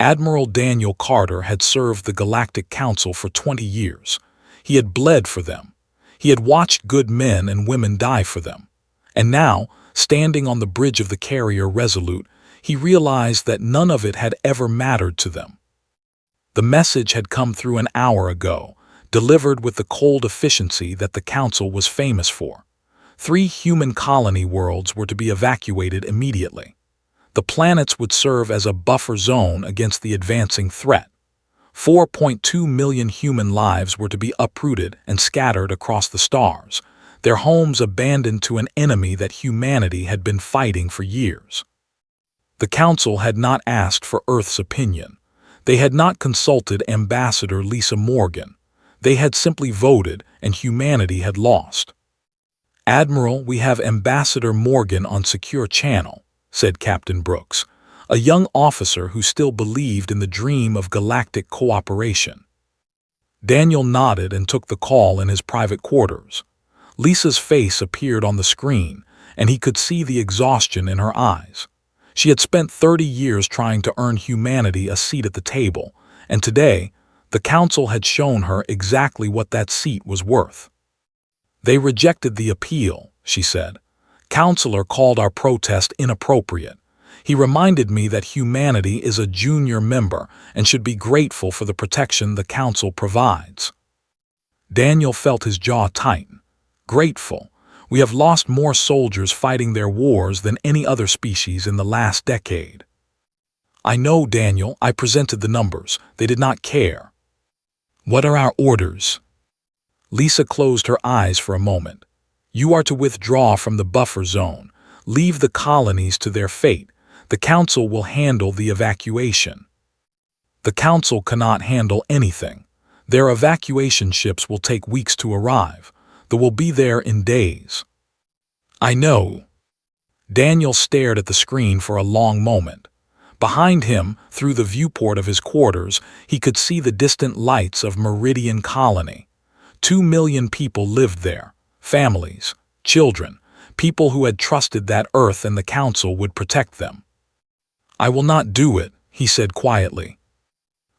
Admiral Daniel Carter had served the Galactic Council for 20 years. He had bled for them. He had watched good men and women die for them. And now, standing on the bridge of the carrier Resolute, he realized that none of it had ever mattered to them. The message had come through an hour ago, delivered with the cold efficiency that the Council was famous for. 3 human colony worlds were to be evacuated immediately. The planets would serve as a buffer zone against the advancing threat. 4.2 million human lives were to be uprooted and scattered across the stars, their homes abandoned to an enemy that humanity had been fighting for years. The Council had not asked for Earth's opinion. They had not consulted Ambassador Lisa Morgan. They had simply voted, and humanity had lost. "Admiral, we have Ambassador Morgan on secure channel," said Captain Brooks, a young officer who still believed in the dream of galactic cooperation. Daniel nodded and took the call in his private quarters. Lisa's face appeared on the screen, and he could see the exhaustion in her eyes. She had spent 30 years trying to earn humanity a seat at the table, and today, the Council had shown her exactly what that seat was worth. "They rejected the appeal," she said. "Counselor called our protest inappropriate. He reminded me that humanity is a junior member and should be grateful for the protection the Council provides." Daniel felt his jaw tighten. Grateful. We have lost more soldiers fighting their wars than any other species in the last decade. "I know, Daniel. I presented the numbers. They did not care." "What are our orders?" Lisa closed her eyes for a moment. "You are to withdraw from the buffer zone. Leave the colonies to their fate. The Council will handle the evacuation." "The Council cannot handle anything. Their evacuation ships will take weeks to arrive. They will be there in days." "I know." Daniel stared at the screen for a long moment. Behind him, through the viewport of his quarters, he could see the distant lights of Meridian Colony. 2 million people lived there. Families, children, people who had trusted that Earth and the Council would protect them. "I will not do it," he said quietly.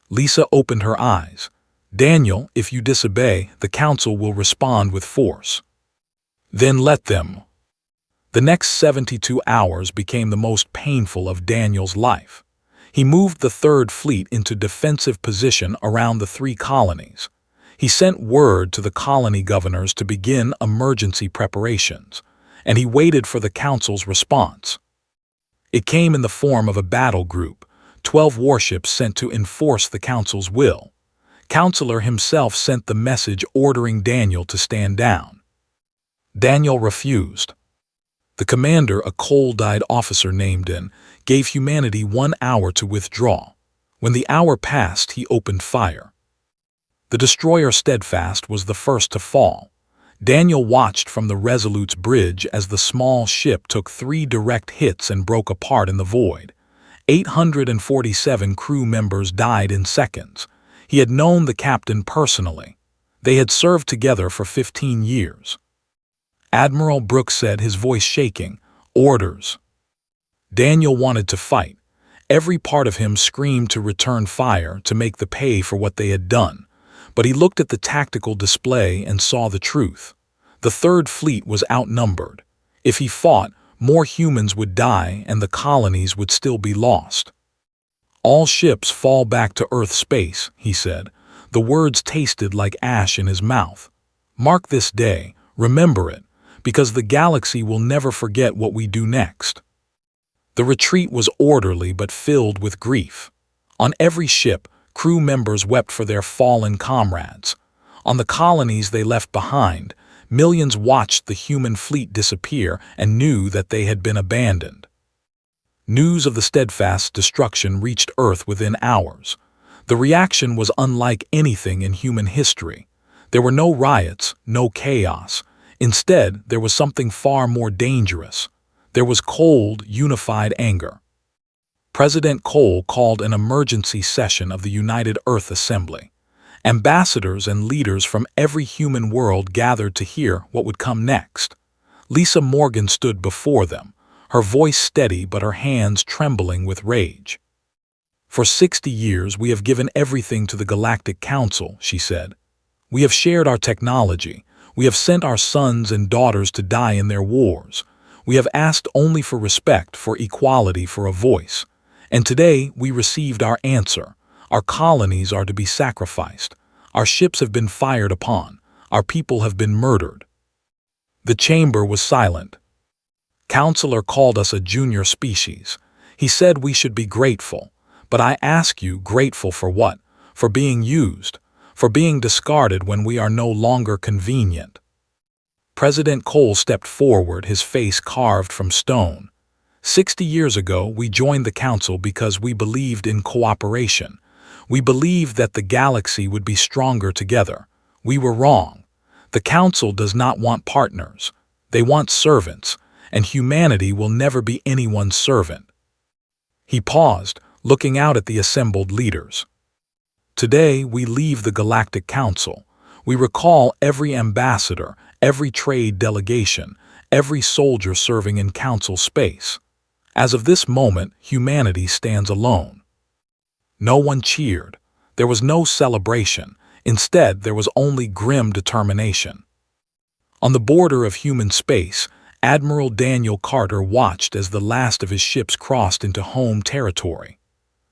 Lisa opened her eyes. "Daniel, if you disobey, the Council will respond with force." "Then let them." The next 72 hours became the most painful of Daniel's life. He moved the Third Fleet into defensive position around the 3 colonies. He sent word to the colony governors to begin emergency preparations, and he waited for the Council's response. It came in the form of a battle group, 12 warships sent to enforce the Council's will. Counselor himself sent the message ordering Daniel to stand down. Daniel refused. The commander, a cold-eyed officer named In, gave humanity 1 hour to withdraw. When the hour passed, he opened fire. The destroyer Steadfast was the first to fall. Daniel watched from the Resolute's bridge as the small ship took 3 direct hits and broke apart in the void. 847 crew members died in seconds. He had known the captain personally. They had served together for 15 years. Admiral Brooks said, his voice shaking, "Orders." Daniel wanted to fight. Every part of him screamed to return fire, to make the pay for what they had done. But he looked at the tactical display and saw the truth. The Third Fleet was outnumbered. If he fought, more humans would die and the colonies would still be lost. "All ships fall back to Earth space," he said. The words tasted like ash in his mouth. "Mark this day, remember it, because the galaxy will never forget what we do next." The retreat was orderly but filled with grief. On every ship, crew members wept for their fallen comrades. On the colonies they left behind, millions watched the human fleet disappear and knew that they had been abandoned. News of the Steadfast's destruction reached Earth within hours. The reaction was unlike anything in human history. There were no riots, no chaos. Instead, there was something far more dangerous. There was cold, unified anger. President Cole called an emergency session of the United Earth Assembly. Ambassadors and leaders from every human world gathered to hear what would come next. Lisa Morgan stood before them, her voice steady but her hands trembling with rage. For 60 years we have given everything to the Galactic Council, she said. We have shared our technology. We have sent our sons and daughters to die in their wars. We have asked only for respect, for equality, for a voice. And today we received our answer. Our colonies are to be sacrificed. Our ships have been fired upon. Our people have been murdered. The chamber was silent. Counselor called us a junior species. He said we should be grateful. But I ask you, grateful for what? For being used. For being discarded when we are no longer convenient. President Cole stepped forward, his face carved from stone. 60 years ago, we joined the council because we believed in cooperation. We believed that the galaxy would be stronger together. We were wrong. The council does not want partners. They want servants, and humanity will never be anyone's servant. He paused, looking out at the assembled leaders. Today, we leave the Galactic Council. We recall every ambassador, every trade delegation, every soldier serving in council space. As of this moment, humanity stands alone. No one cheered. There was no celebration. Instead, there was only grim determination. On the border of human space, Admiral Daniel Carter watched as the last of his ships crossed into home territory.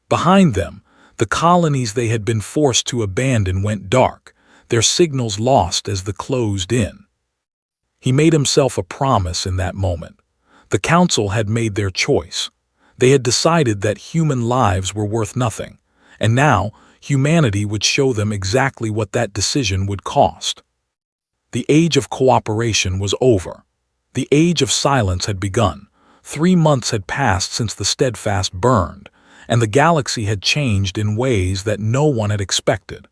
Behind them, the colonies they had been forced to abandon went dark, their signals lost as the closed in. He made himself a promise in that moment. The council had made their choice. They had decided that human lives were worth nothing, and now humanity would show them exactly what that decision would cost. The age of cooperation was over. The age of silence had begun. 3 months had passed since the Steadfast burned, and the galaxy had changed in ways that no one had expected.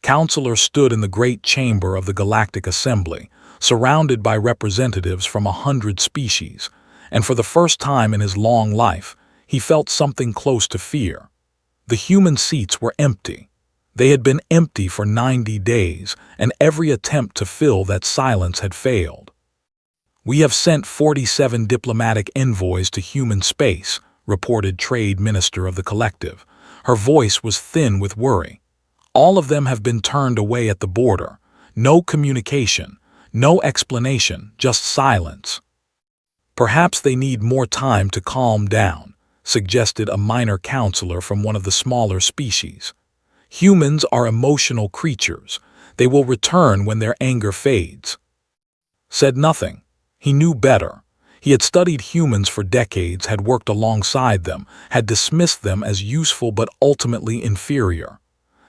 Counselor stood in the great chamber of the Galactic Assembly, surrounded by representatives from 100 species, and for the first time in his long life, he felt something close to fear. The human seats were empty. They had been empty for 90 days, and every attempt to fill that silence had failed. We have sent 47 diplomatic envoys to human space, reported Trade Minister of the Collective. Her voice was thin with worry. All of them have been turned away at the border. No communication, no explanation, just silence. Perhaps they need more time to calm down, suggested a minor counselor from one of the smaller species. Humans are emotional creatures. They will return when their anger fades. Said nothing. He knew better. He had studied humans for decades, had worked alongside them, had dismissed them as useful but ultimately inferior.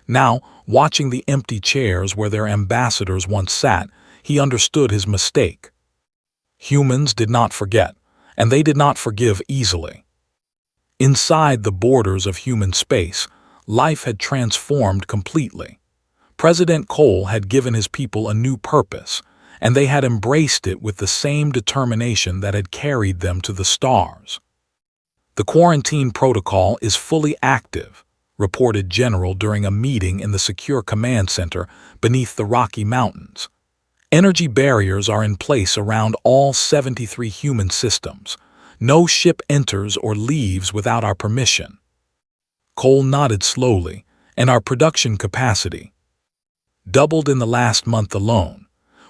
Now, watching the empty chairs where their ambassadors once sat, he understood his mistake. Humans did not forget, and they did not forgive easily. Inside the borders of human space, life had transformed completely. President Cole had given his people a new purpose, and they had embraced it with the same determination that had carried them to the stars. The quarantine protocol is fully active, reported General during a meeting in the secure command center beneath the Rocky Mountains. Energy barriers are in place around all 73 human systems. No ship enters or leaves without our permission. Cole nodded slowly, and our production capacity doubled in the last month alone.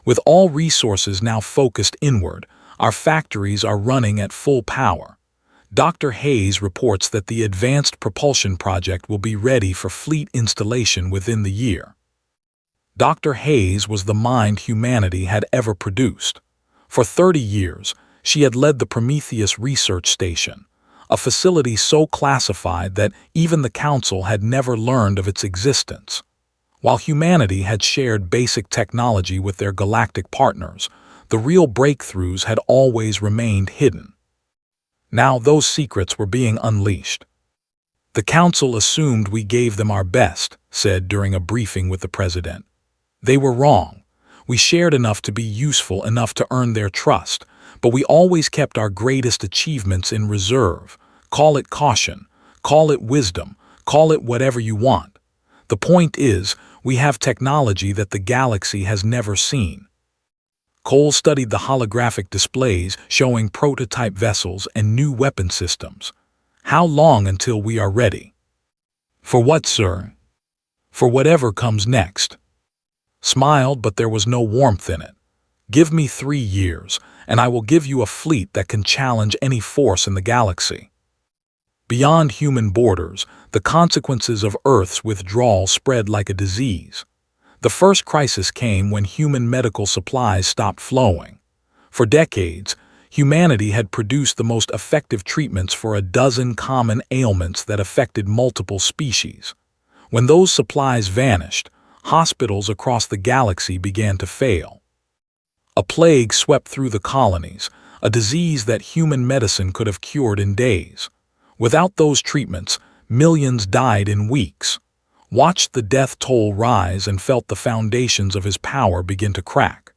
With all resources now focused inward, our factories are running at full power. Dr. Hayes reports that the Advanced Propulsion Project will be ready for fleet installation within the year. Dr. Hayes was the mind humanity had ever produced. For 30 years, she had led the Prometheus Research Station, a facility so classified that even the Council had never learned of its existence. While humanity had shared basic technology with their galactic partners, the real breakthroughs had always remained hidden. Now those secrets were being unleashed. The Council assumed we gave them our best, said during a briefing with the President. They were wrong. We shared enough to be useful enough to earn their trust, but we always kept our greatest achievements in reserve. Call it caution, call it wisdom, call it whatever you want. The point is, we have technology that the galaxy has never seen. Cole studied the holographic displays showing prototype vessels and new weapon systems. How long until we are ready? For what, sir? For whatever comes next. Smiled, but there was no warmth in it. Give me 3 years, and I will give you a fleet that can challenge any force in the galaxy. Beyond human borders, the consequences of Earth's withdrawal spread like a disease. The first crisis came when human medical supplies stopped flowing. For decades, humanity had produced the most effective treatments for a dozen common ailments that affected multiple species. When those supplies vanished, hospitals across the galaxy began to fail. A plague swept through the colonies, a disease that human medicine could have cured in days. Without those treatments, millions died in weeks. Watched the death toll rise and felt the foundations of his power begin to crack.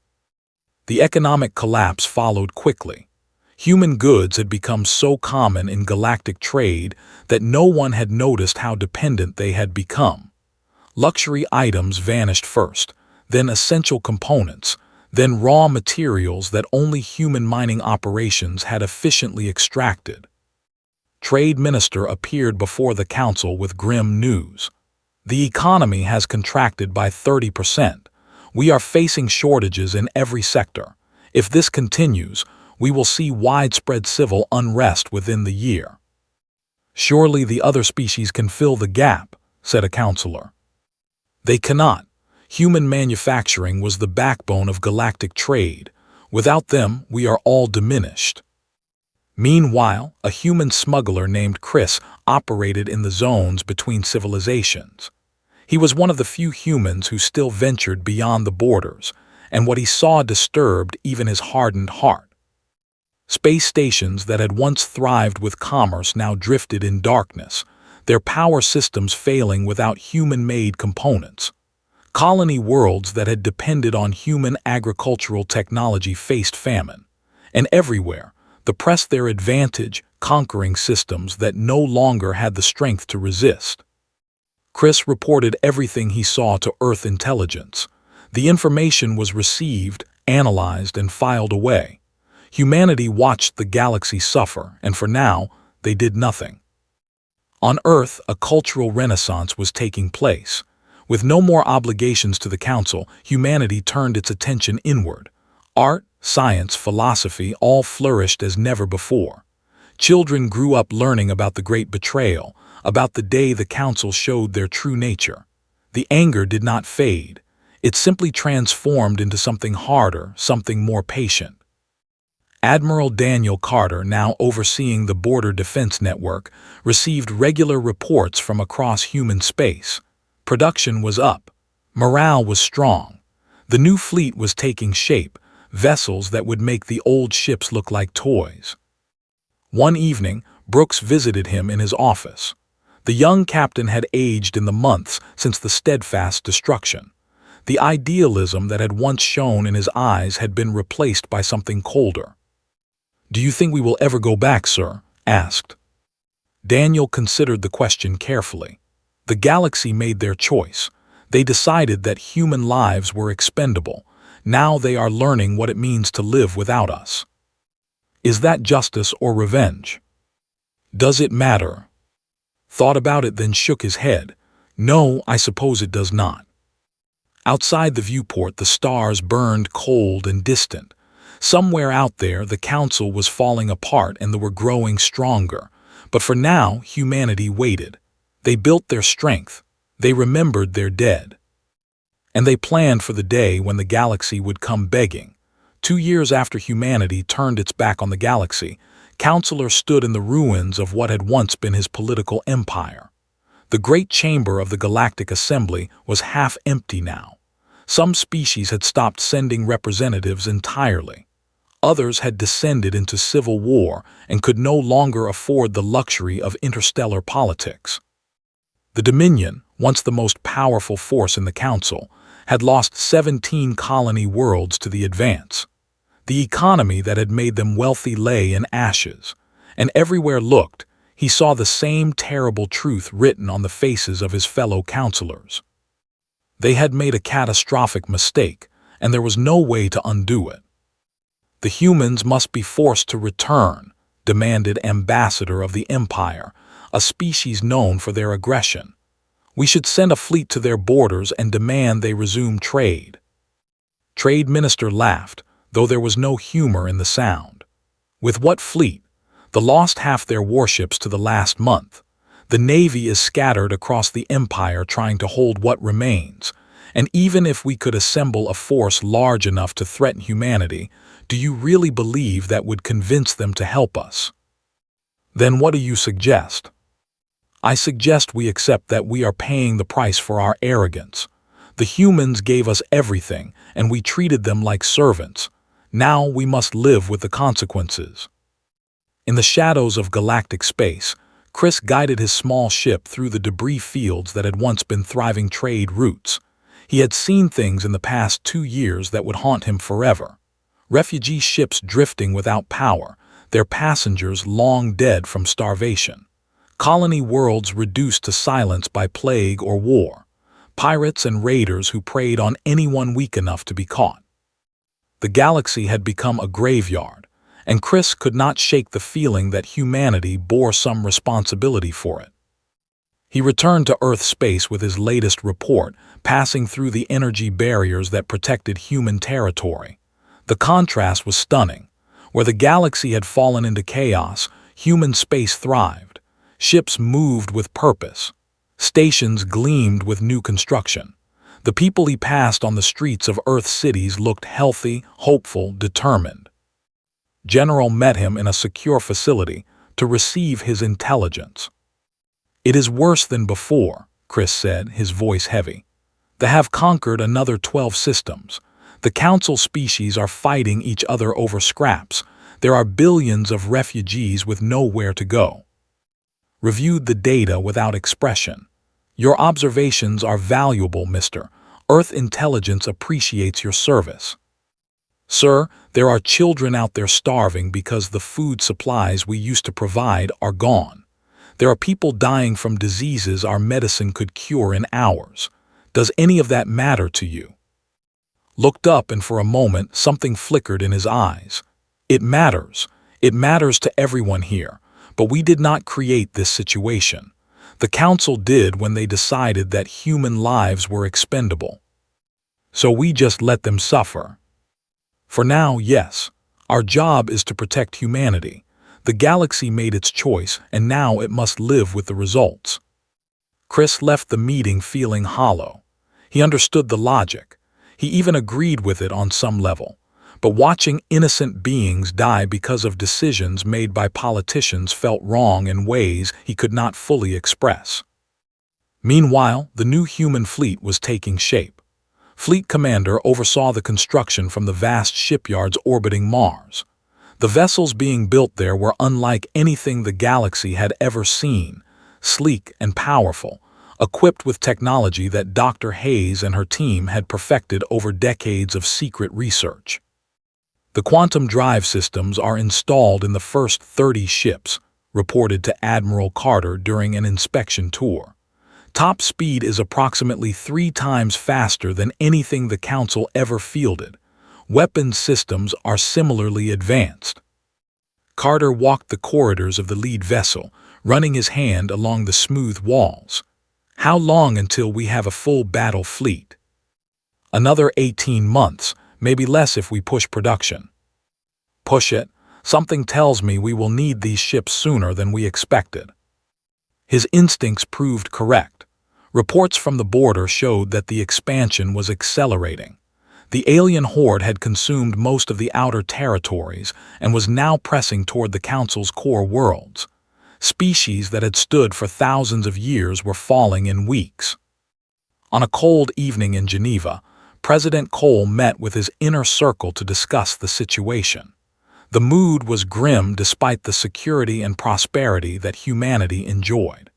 The economic collapse followed quickly. Human goods had become so common in galactic trade that no one had noticed how dependent they had become. Luxury items vanished first, then essential components, then raw materials that only human mining operations had efficiently extracted. Trade Minister appeared before the council with grim news. The economy has contracted by 30%. We are facing shortages in every sector. If this continues, we will see widespread civil unrest within the year. Surely the other species can fill the gap, said a counselor. They cannot. Human manufacturing was the backbone of galactic trade. Without them, we are all diminished. Meanwhile, a human smuggler named Chris operated in the zones between civilizations. He was one of the few humans who still ventured beyond the borders, and what he saw disturbed even his hardened heart. Space stations that had once thrived with commerce now drifted in darkness, their power systems failing without human-made components. Colony worlds that had depended on human agricultural technology faced famine, and everywhere, they pressed their advantage, conquering systems that no longer had the strength to resist. Chris reported everything he saw to Earth intelligence. The information was received, analyzed, and filed away. Humanity watched the galaxy suffer, and for now, they did nothing. On Earth, a cultural renaissance was taking place. With no more obligations to the Council, humanity turned its attention inward. Art, science, philosophy all flourished as never before. Children grew up learning about the great betrayal, about the day the Council showed their true nature. The anger did not fade. It simply transformed into something harder, something more patient. Admiral Daniel Carter, now overseeing the Border Defense Network, received regular reports from across human space. Production was up. Morale was strong. The new fleet was taking shape, vessels that would make the old ships look like toys. One evening, Brooks visited him in his office. The young captain had aged in the months since the steadfast destruction. The idealism that had once shone in his eyes had been replaced by something colder. "Do you think we will ever go back, sir?" asked. Daniel considered the question carefully. The galaxy made their choice. They decided that human lives were expendable. Now they are learning what it means to live without us. Is that justice or revenge? Does it matter? Thought about it, then shook his head. No, I suppose it does not. Outside the viewport, the stars burned cold and distant. Somewhere out there, the Council was falling apart and they were growing stronger. But for now, humanity waited. They built their strength. They remembered their dead. And they planned for the day when the galaxy would come begging. 2 years after humanity turned its back on the galaxy, Counselor stood in the ruins of what had once been his political empire. The great chamber of the Galactic Assembly was half empty now. Some species had stopped sending representatives entirely. Others had descended into civil war and could no longer afford the luxury of interstellar politics. The Dominion, once the most powerful force in the Council, had lost 17 colony worlds to the Advance. The economy that had made them wealthy lay in ashes, and everywhere looked, he saw the same terrible truth written on the faces of his fellow counselors. They had made a catastrophic mistake, and there was no way to undo it. The humans must be forced to return, demanded Ambassador of the Empire, a species known for their aggression. We should send a fleet to their borders and demand they resume trade. Trade Minister laughed, though there was no humor in the sound. With what fleet? The lost half their warships to the last month. The Navy is scattered across the empire trying to hold what remains, and even if we could assemble a force large enough to threaten humanity, do you really believe that would convince them to help us? Then what do you suggest? I suggest we accept that we are paying the price for our arrogance. The humans gave us everything, and we treated them like servants. Now we must live with the consequences. In the shadows of galactic space, Chris guided his small ship through the debris fields that had once been thriving trade routes. He had seen things in the past 2 years that would haunt him forever. Refugee ships drifting without power, their passengers long dead from starvation. Colony worlds reduced to silence by plague or war. Pirates and raiders who preyed on anyone weak enough to be caught. The galaxy had become a graveyard, and Chris could not shake the feeling that humanity bore some responsibility for it. He returned to Earth space with his latest report, passing through the energy barriers that protected human territory. The contrast was stunning. Where the galaxy had fallen into chaos, human space thrived. Ships moved with purpose. Stations gleamed with new construction. The people he passed on the streets of Earth cities looked healthy, hopeful, determined. General met him in a secure facility to receive his intelligence. "It is worse than before," Chris said, his voice heavy. "They have conquered another 12 systems. The Council species are fighting each other over scraps. There are billions of refugees with nowhere to go." Reviewed the data without expression. "Your observations are valuable, Mr. Earth intelligence appreciates your service. Sir, there are children out there starving because the food supplies we used to provide are gone. There are people dying from diseases our medicine could cure in hours. Does any of that matter to you?" Looked up, and for a moment something flickered in his eyes. "It matters. It matters to everyone here, but we did not create this situation. The Council did when they decided that human lives were expendable. So we just let them suffer. For now, yes. Our job is to protect humanity. The galaxy made its choice, and now it must live with the results." Chris left the meeting feeling hollow. He understood the logic. He even agreed with it on some level. But watching innocent beings die because of decisions made by politicians felt wrong in ways he could not fully express. Meanwhile, the new human fleet was taking shape. Fleet Commander oversaw the construction from the vast shipyards orbiting Mars. The vessels being built there were unlike anything the galaxy had ever seen, sleek and powerful, equipped with technology that Dr. Hayes and her team had perfected over decades of secret research. The quantum drive systems are installed in the first 30 ships, reported to Admiral Carter during an inspection tour. Top speed is approximately 3 times faster than anything the Council ever fielded. Weapons systems are similarly advanced. Carter walked the corridors of the lead vessel, running his hand along the smooth walls. "How long until we have a full battle fleet?" "Another 18 months, maybe less if we push production." "Push it. Something tells me we will need these ships sooner than we expected." His instincts proved correct. Reports from the border showed that the expansion was accelerating. The alien horde had consumed most of the outer territories and was now pressing toward the Council's core worlds. Species that had stood for thousands of years were falling in weeks. On a cold evening in Geneva, President Cole met with his inner circle to discuss the situation. The mood was grim despite the security and prosperity that humanity enjoyed.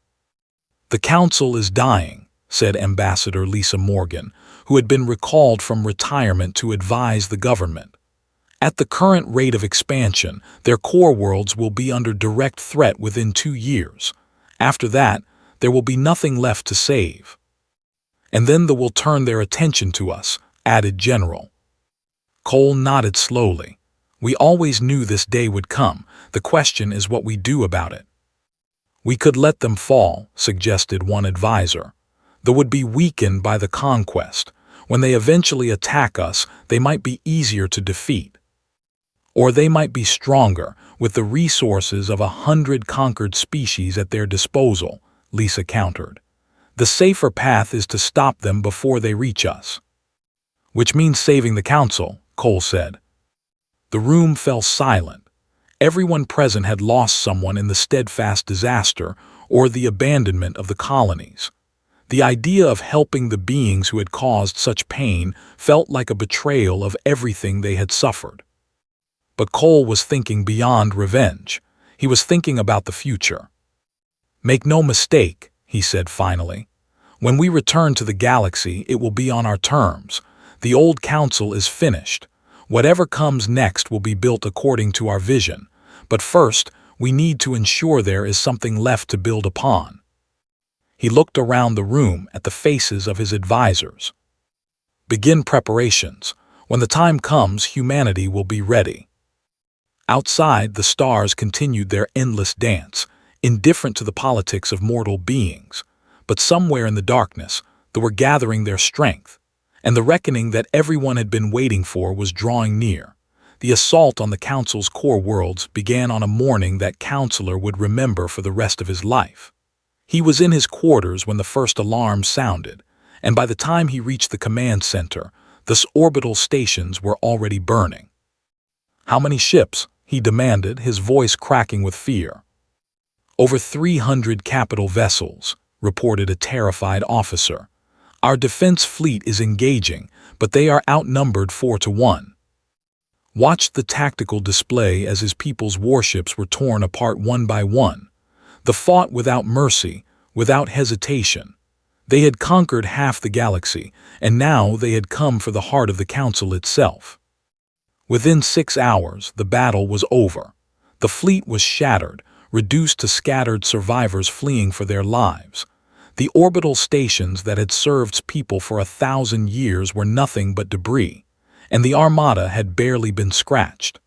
"The Council is dying," said Ambassador Lisa Morgan, who had been recalled from retirement to advise the government. "At the current rate of expansion, their core worlds will be under direct threat within 2 years. After that, there will be nothing left to save. And then they will turn their attention to us," added General. Cole nodded slowly. "We always knew this day would come. The question is what we do about it." "We could let them fall," suggested one advisor. They would be weakened by the conquest. When they eventually attack us, they might be easier to defeat. Or they might be stronger, with the resources of 100 conquered species at their disposal, Lisa countered. The safer path is to stop them before they reach us. Which means saving the council, Cole said. The room fell silent. Everyone present had lost someone in the steadfast disaster or the abandonment of the colonies. The idea of helping the beings who had caused such pain felt like a betrayal of everything they had suffered. But Cole was thinking beyond revenge. He was thinking about the future. Make no mistake, he said finally. When we return to the galaxy, it will be on our terms. The old council is finished. Whatever comes next will be built according to our vision. But first, we need to ensure there is something left to build upon. He looked around the room at the faces of his advisors. Begin preparations. When the time comes, humanity will be ready. Outside, the stars continued their endless dance, indifferent to the politics of mortal beings. But somewhere in the darkness, they were gathering their strength, and the reckoning that everyone had been waiting for was drawing near. The assault on the Council's core worlds began on a morning that Counselor would remember for the rest of his life. He was in his quarters when the first alarm sounded, and by the time he reached the command center, the orbital stations were already burning. How many ships? He demanded, his voice cracking with fear. Over 300 capital vessels, reported a terrified officer. Our defense fleet is engaging, but they are outnumbered 4-1. Watched the tactical display as his people's warships were torn apart one by one. They fought without mercy, without hesitation. They had conquered half the galaxy, and now they had come for the heart of the Council itself. Within 6 hours, the battle was over. The fleet was shattered, reduced to scattered survivors fleeing for their lives. The orbital stations that had served people for 1,000 years were nothing but debris, and the Armada had barely been scratched.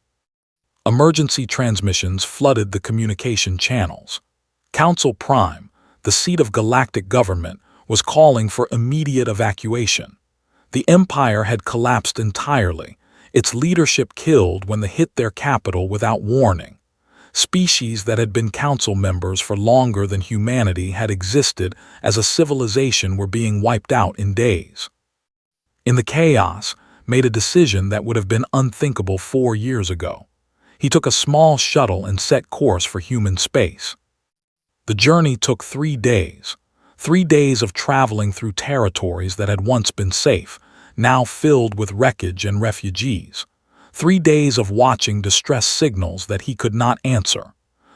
Emergency transmissions flooded the communication channels. Council Prime, the seat of galactic government, was calling for immediate evacuation. The Empire had collapsed entirely, its leadership killed when they hit their capital without warning. Species that had been council members for longer than humanity had existed as a civilization were being wiped out in days. In the chaos, made a decision that would have been unthinkable 4 years ago. He took a small shuttle and set course for human space. The journey took 3 days. 3 days of traveling through territories that had once been safe, now filled with wreckage and refugees. 3 days of watching distress signals that he could not answer.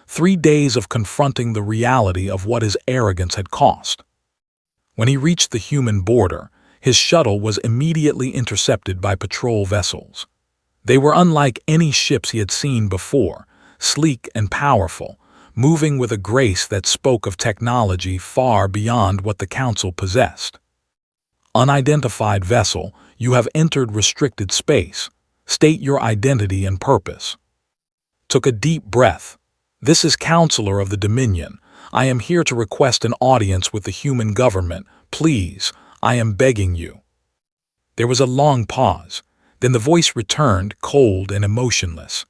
3 days of confronting the reality of what his arrogance had cost. When he reached the human border, his shuttle was immediately intercepted by patrol vessels. They were unlike any ships he had seen before, sleek and powerful, moving with a grace that spoke of technology far beyond what the Council possessed. Unidentified vessel, you have entered restricted space. State your identity and purpose. Took a deep breath. This is Counselor of the Dominion. I am here to request an audience with the human government. Please, I am begging you. There was a long pause. Then the voice returned, cold and emotionless.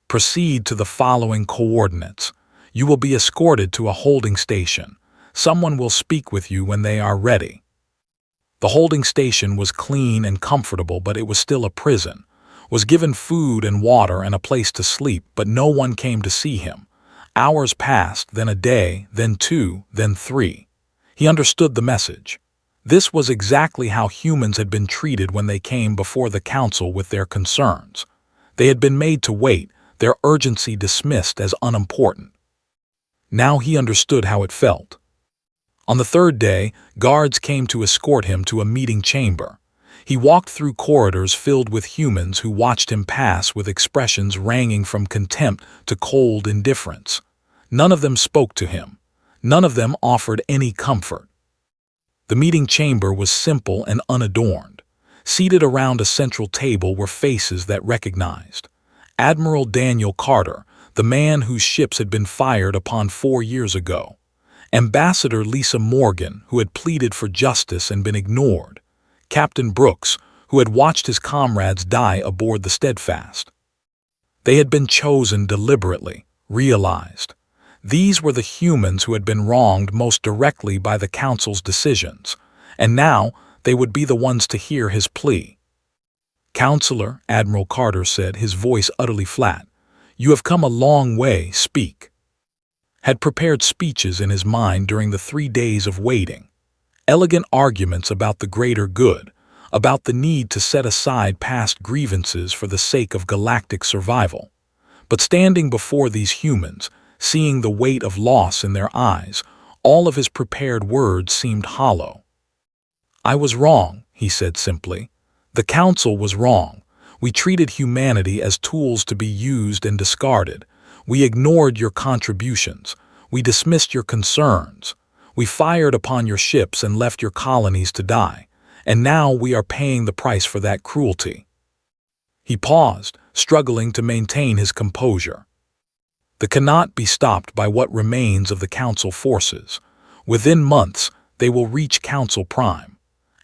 Proceed to the following coordinates. You will be escorted to a holding station. Someone will speak with you when they are ready. The holding station was clean and comfortable, but it was still a prison. Was given food and water and a place to sleep, but no one came to see him. Hours passed, then a day, then 2, then 3. He understood the message. This was exactly how humans had been treated when they came before the Council with their concerns. They had been made to wait, their urgency dismissed as unimportant. Now he understood how it felt. On the 3rd day, guards came to escort him to a meeting chamber. He walked through corridors filled with humans who watched him pass with expressions ranging from contempt to cold indifference. None of them spoke to him. None of them offered any comfort. The meeting chamber was simple and unadorned. Seated around a central table were faces that recognized. Admiral Daniel Carter, the man whose ships had been fired upon 4 years ago. Ambassador Lisa Morgan, who had pleaded for justice and been ignored. Captain Brooks, who had watched his comrades die aboard the Steadfast. They had been chosen deliberately, realized. These were the humans who had been wronged most directly by the Council's decisions, and now they would be the ones to hear his plea. "Counselor," Admiral Carter said, his voice utterly flat, "you have come a long way, speak." Had prepared speeches in his mind during the 3 days of waiting. Elegant arguments about the greater good, about the need to set aside past grievances for the sake of galactic survival. But standing before these humans, seeing the weight of loss in their eyes, all of his prepared words seemed hollow. "I was wrong," he said simply. "The Council was wrong. We treated humanity as tools to be used and discarded. We ignored your contributions. We dismissed your concerns. We fired upon your ships and left your colonies to die. And now we are paying the price for that cruelty." He paused, struggling to maintain his composure. "They cannot be stopped by what remains of the Council forces. Within months, they will reach Council Prime.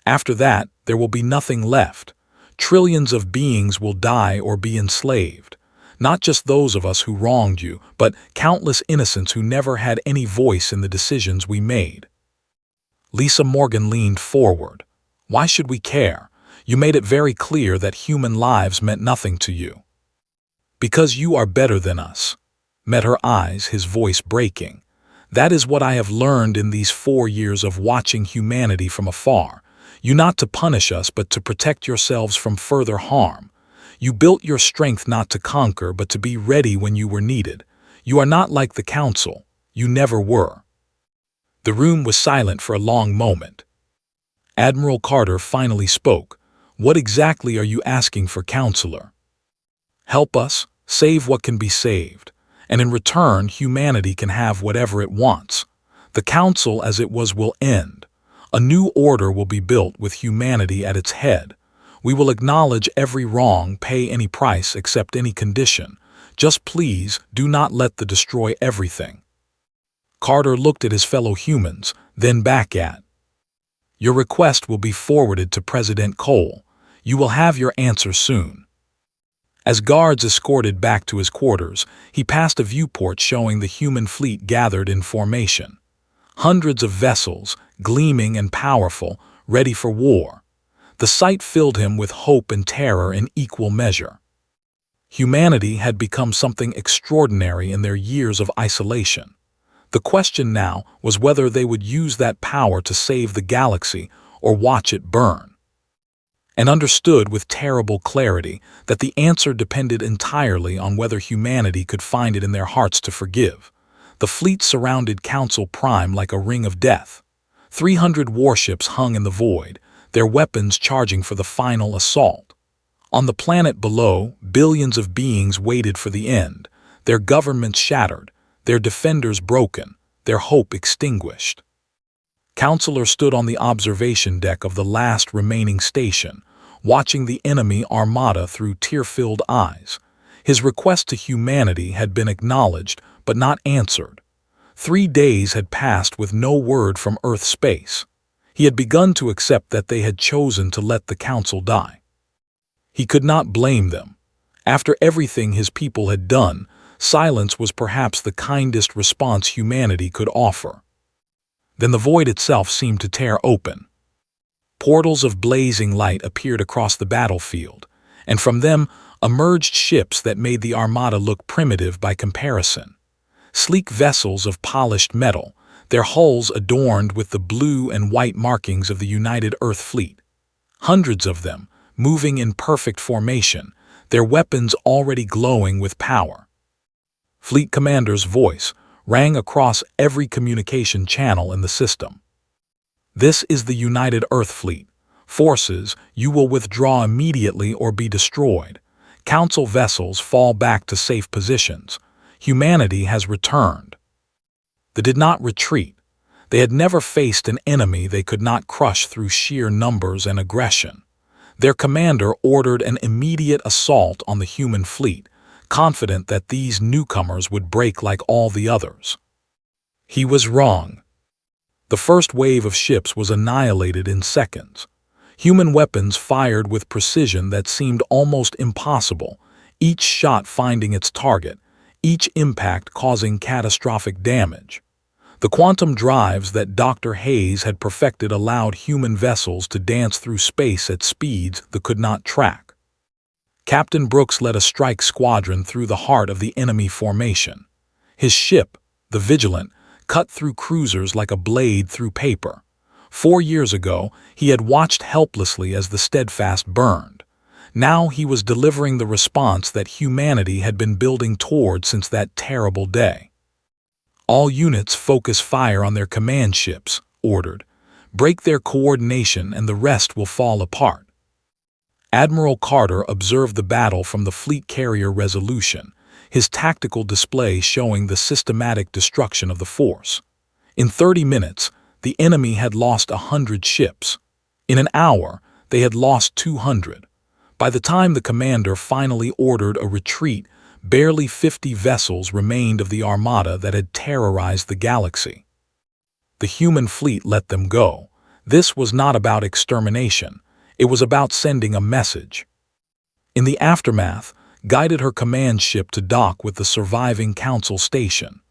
After that, there will be nothing left. Trillions of beings will die or be enslaved. Not just those of us who wronged you, but countless innocents who never had any voice in the decisions we made." Lisa Morgan leaned forward. "Why should we care? You made it very clear that human lives meant nothing to you." "Because you are better than us," met her eyes, his voice breaking. "That is what I have learned in these 4 years of watching humanity from afar. You not to punish us, but to protect yourselves from further harm. You built your strength not to conquer, but to be ready when you were needed. You are not like the Council. You never were." The room was silent for a long moment. Admiral Carter finally spoke. "What exactly are you asking for, Counselor?" "Help us, save what can be saved. And in return, humanity can have whatever it wants. The Council as it was will end. A new order will be built with humanity at its head. We will acknowledge every wrong, pay any price, accept any condition. Just please do not let the destroy everything." Carter looked at his fellow humans, then back at. "Your request will be forwarded to President Cole. You will have your answer soon." As guards escorted back to his quarters, he passed a viewport showing the human fleet gathered in formation. Hundreds of vessels, gleaming and powerful, ready for war. The sight filled him with hope and terror in equal measure. Humanity had become something extraordinary in their years of isolation. The question now was whether they would use that power to save the galaxy or watch it burn. And understood with terrible clarity that the answer depended entirely on whether humanity could find it in their hearts to forgive. The fleet surrounded Council Prime like a ring of death. 300 warships hung in the void, their weapons charging for the final assault. On the planet below, billions of beings waited for the end, their governments shattered, their defenders broken, their hope extinguished. Counselor stood on the observation deck of the last remaining station, watching the enemy armada through tear-filled eyes. His request to humanity had been acknowledged, but not answered. 3 days had passed with no word from Earth space. He had begun to accept that they had chosen to let the Council die. He could not blame them. After everything his people had done, silence was perhaps the kindest response humanity could offer. Then the void itself seemed to tear open. Portals of blazing light appeared across the battlefield, and from them emerged ships that made the armada look primitive by comparison. Sleek vessels of polished metal, their hulls adorned with the blue and white markings of the United Earth Fleet. Hundreds of them, moving in perfect formation, their weapons already glowing with power. Fleet Commander's voice rang across every communication channel in the system. "This is the United Earth Fleet. Forces, you will withdraw immediately or be destroyed. Council vessels fall back to safe positions. Humanity has returned." They did not retreat. They had never faced an enemy they could not crush through sheer numbers and aggression. Their commander ordered an immediate assault on the human fleet, confident that these newcomers would break like all the others. He was wrong. The first wave of ships was annihilated in seconds. Human weapons fired with precision that seemed almost impossible, each shot finding its target, each impact causing catastrophic damage. The quantum drives that Dr. Hayes had perfected allowed human vessels to dance through space at speeds they could not track. Captain Brooks led a strike squadron through the heart of the enemy formation. His ship, the Vigilant, cut through cruisers like a blade through paper. 4 years ago, he had watched helplessly as the Steadfast burned. Now he was delivering the response that humanity had been building toward since that terrible day. All units focus fire on their command ships, ordered. Break their coordination and the rest will fall apart. Admiral Carter observed the battle from the fleet carrier Resolution, his tactical display showing the systematic destruction of the force. In 30 minutes, the enemy had lost 100 ships. In an hour, they had lost 200. By the time the commander finally ordered a retreat, barely 50 vessels remained of the armada that had terrorized the galaxy. The human fleet let them go. This was not about extermination. It was about sending a message. In the aftermath, guided her command ship to dock with the surviving Council station.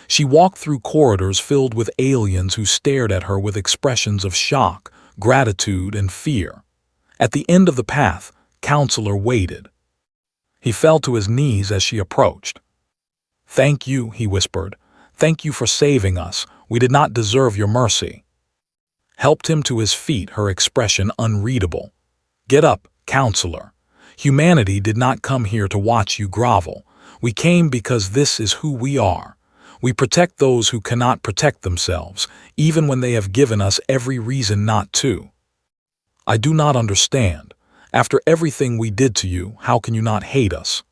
She walked through corridors filled with aliens who stared at her with expressions of shock, gratitude, and fear. At the end of the path, Counselor waited. He fell to his knees as she approached. "Thank you," he whispered. "Thank you for saving us. We did not deserve your mercy." Helped him to his feet, her expression unreadable. "Get up, Counselor. Humanity did not come here to watch you grovel. We came because this is who we are. We protect those who cannot protect themselves, even when they have given us every reason not to." "I do not understand. After everything we did to you, how can you not hate us?"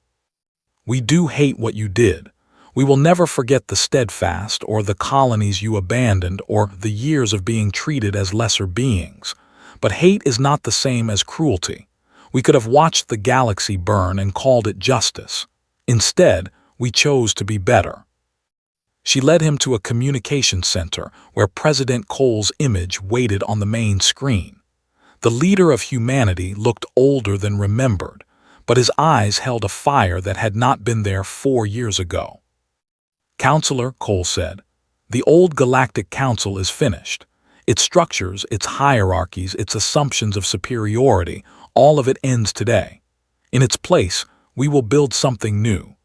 "We do hate what you did. We will never forget the Steadfast or the colonies you abandoned or the years of being treated as lesser beings. But hate is not the same as cruelty. We could have watched the galaxy burn and called it justice. Instead, we chose to be better." She led him to a communication center where President Cole's image waited on the main screen. The leader of humanity looked older than remembered, but his eyes held a fire that had not been there 4 years ago. "Counselor," Cole said, "the old Galactic Council is finished. Its structures, its hierarchies, its assumptions of superiority, all of it ends today. In its place, we will build something new.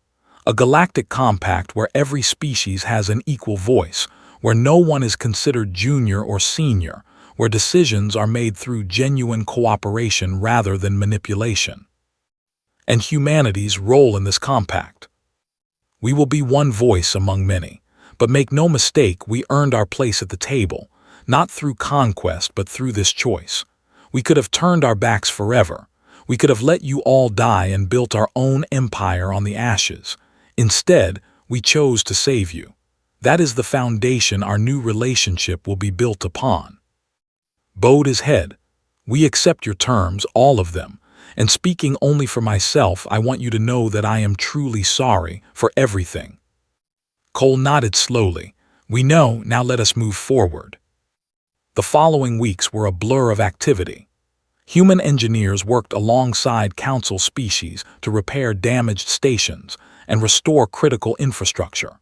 A galactic compact where every species has an equal voice, where no one is considered junior or senior, where decisions are made through genuine cooperation rather than manipulation. And humanity's role in this compact. We will be one voice among many, but make no mistake, we earned our place at the table, not through conquest but through this choice. We could have turned our backs forever. We could have let you all die and built our own empire on the ashes. Instead, we chose to save you. That is the foundation our new relationship will be built upon." Bowed his head. "We accept your terms, all of them. And speaking only for myself, I want you to know that I am truly sorry for everything." Cole nodded slowly. "We know, now let us move forward." The following weeks were a blur of activity. Human engineers worked alongside Council species to repair damaged stations and restore critical infrastructure.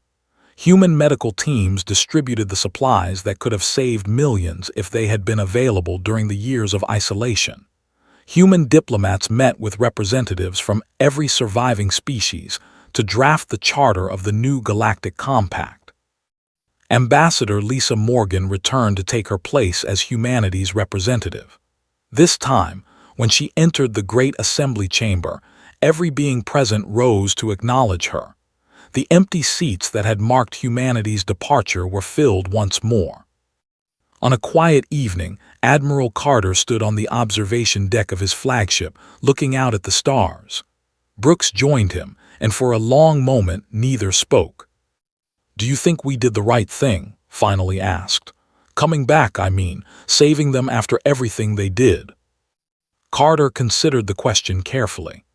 Human medical teams distributed the supplies that could have saved millions if they had been available during the years of isolation. Human diplomats met with representatives from every surviving species to draft the charter of the new Galactic Compact. Ambassador Lisa Morgan returned to take her place as humanity's representative. This time, when she entered the Great Assembly Chamber, every being present rose to acknowledge her. The empty seats that had marked humanity's departure were filled once more. On a quiet evening, Admiral Carter stood on the observation deck of his flagship, looking out at the stars. Brooks joined him, and for a long moment neither spoke. "Do you think we did the right thing?" finally asked. "Coming back, I mean, saving them after everything they did." Carter considered the question carefully.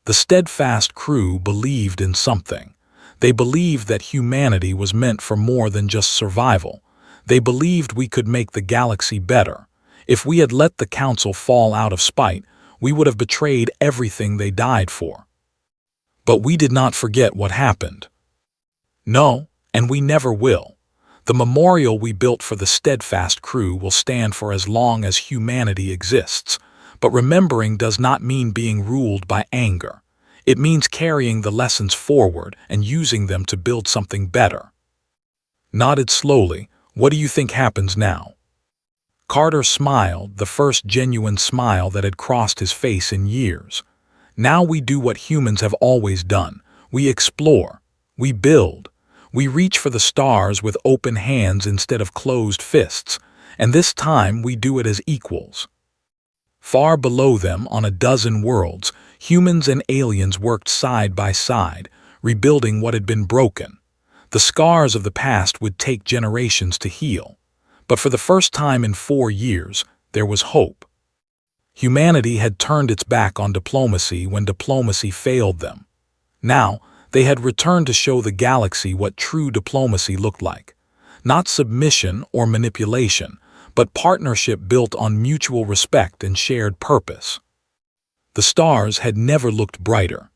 The Steadfast crew believed in something. They believed that humanity was meant for more than just survival. They believed we could make the galaxy better. If we had let the Council fall out of spite, we would have betrayed everything they died for. But we did not forget what happened. No, and we never will. The memorial we built for the steadfast crew will stand for as long as humanity exists. But remembering does not mean being ruled by anger. It means carrying the lessons forward and using them to build something better. Nodded slowly. What do you think happens now? Carter smiled, the first genuine smile that had crossed his face in years. Now we do what humans have always done. We explore. We build. We reach for the stars with open hands instead of closed fists, and this time we do it as equals. Far below them, on a dozen worlds, humans and aliens worked side by side, rebuilding what had been broken. The scars of the past would take generations to heal. But for the first time in 4 years, there was hope. Humanity had turned its back on diplomacy when diplomacy failed them. Now, they had returned to show the galaxy what true diplomacy looked like. Not submission or manipulation, but partnership built on mutual respect and shared purpose. The stars had never looked brighter.